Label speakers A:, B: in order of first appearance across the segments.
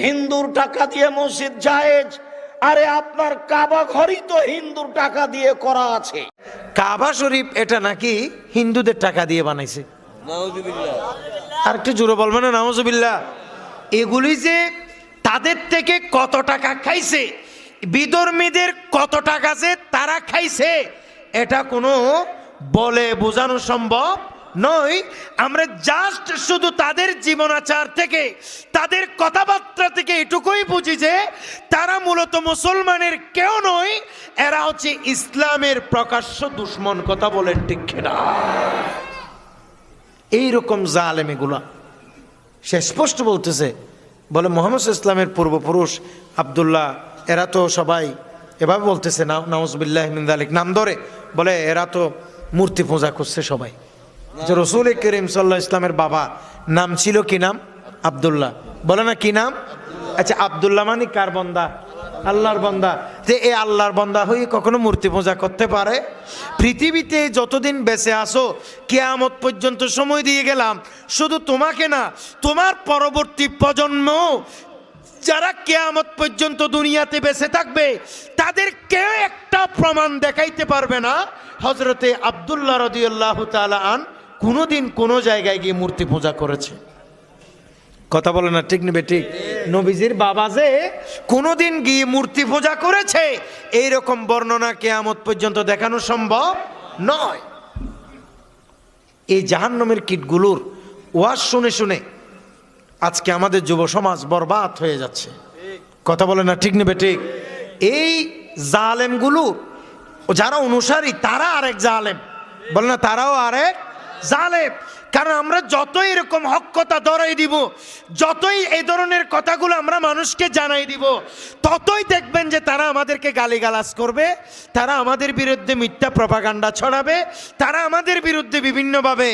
A: হিন্দুর টাকা দিয়ে মসজিদ জায়েজ। আরে আপনার কাবা ঘরই তো হিন্দুর টাকা দিয়ে করা আছে।
B: কাবা শরীফ এটা নাকি হিন্দুদের টাকা দিয়ে বানাইছে। আর একটু জোরে বলবেন না নাউজুবিল্লাহ। এগুলি যে তাদের থেকে কত টাকা খাইছে, বিধর্মীদের কত টাকা যে তারা খাইছে, এটা কোনো বলে বোঝানো সম্ভব নয়। আমরা জাস্ট শুধু তাদের জীবনাচার থেকে, তাদের কথাবার্তা থেকে এটুকুই বুঝি যে তারা মূলত মুসলমানের কেউ নয়, এরা হচ্ছে ইসলামের প্রকাশ্য দুশ্মন। কথা বলেন ঠিক না? এইরকম জালেম এগুলা। সে স্পষ্ট বলতেছে, বলে মোহাম্মদ ইসলামের পূর্বপুরুষ আব্দুল্লাহ, এরা তো সবাই এভাবে বলতেছে নাউজুবিল্লাহ মিন যালিক, নাম ধরে বলে এরা তো মূর্তি পূজা করছে সবাই। যে রসুল করিম সাল্লাল্লাহু আলাইহি ইসলামের বাবা নাম ছিল কি নাম? আব্দুল্লাহ। বলে না কি নাম? আচ্ছা, আব্দুল্লাহ মানে কার বন্দা? আল্লাহর বন্দা। যে এই আল্লাহর বন্দা হয়ে কখনো মূর্তি পূজা করতে পারে? পৃথিবীতে যতদিন বেঁচে আসো, কিয়ামত পর্যন্ত সময় দিয়ে গেলাম, শুধু তোমাকে না, তোমার পরবর্তী প্রজন্ম যারা কিয়ামত পর্যন্ত দুনিয়াতে বেঁচে থাকবে, তাদের কেউ একটা প্রমাণ দেখাইতে পারবে না হযরতে আব্দুল্লাহ রাদিয়াল্লাহু তাআলা আন কোনোদিন কোনো জায়গায় গিয়ে মূর্তি পূজা করেছে। কথা বলে না ঠিক নেবে ঠিক? নবীজির বাবা যে কোনোদিন গিয়ে মূর্তি পূজা করেছে, এইরকম বর্ণনা কিয়ামত পর্যন্ত দেখানো সম্ভব নয়। এই জাহান্নামের কীটগুলোর ওয়াজ শুনে শুনে আজকে আমাদের যুব সমাজ বরবাদ হয়ে যাচ্ছে। কথা বলে না ঠিক নেবে ঠিক? এই জালেমগুলো যারা অনুসারী, তারা আরেক জালেম, বলে না তারাও আরেক জালেম। কারণ আমরা যতই এরকম হক কথা ধরাই দিব, যতই এই ধরনের কথাগুলো আমরা মানুষকে জানাই দিব, ততই দেখবেন যে তারা আমাদেরকে গালিগালাজ করবে, তারা আমাদের বিরুদ্ধে মিথ্যা প্রপাগান্ডা ছড়াবে, তারা আমাদের বিরুদ্ধে বিভিন্নভাবে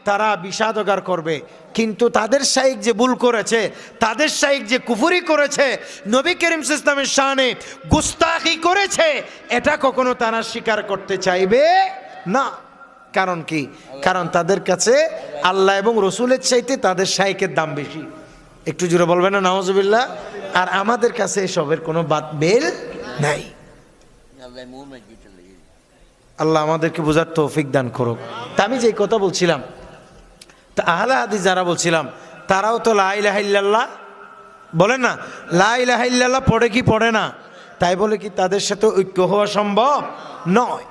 B: তারা বিষাদগার করবে। কিন্তু তাদের শাইখ যে ভুল করেছে, তাদের শাইখ যে কুফরি করেছে, নবী করিম সাল্লাল্লাহু আলাইহি ওয়াসাল্লামের শানে গুস্তাখি করেছে, এটা কখনো তারা স্বীকার করতে চাইবে না। কারণ কি? কারণ তাদের কাছে আল্লাহ এবং রসুলের চাইতে তাদের শাইখের দাম বেশি। একটু জোরে বলবেন না নাউজুবিল্লাহ? আর আমাদের কাছে এসবের কোনো বাদ বেল নাই। আল্লাহ আমাদেরকে বোঝার তৌফিক দান করুক। তা আমি যে কথা বলছিলাম, তা আহলে হাদিস যারা বলছিলাম, তারাও তো লা ইলাহা ইল্লাল্লাহ বলে না? লা ইলাহা ইল্লাল্লাহ পড়ে কি পড়ে না? তাই বলে কি তাদের সাথে ঐক্য হওয়া সম্ভব নয়?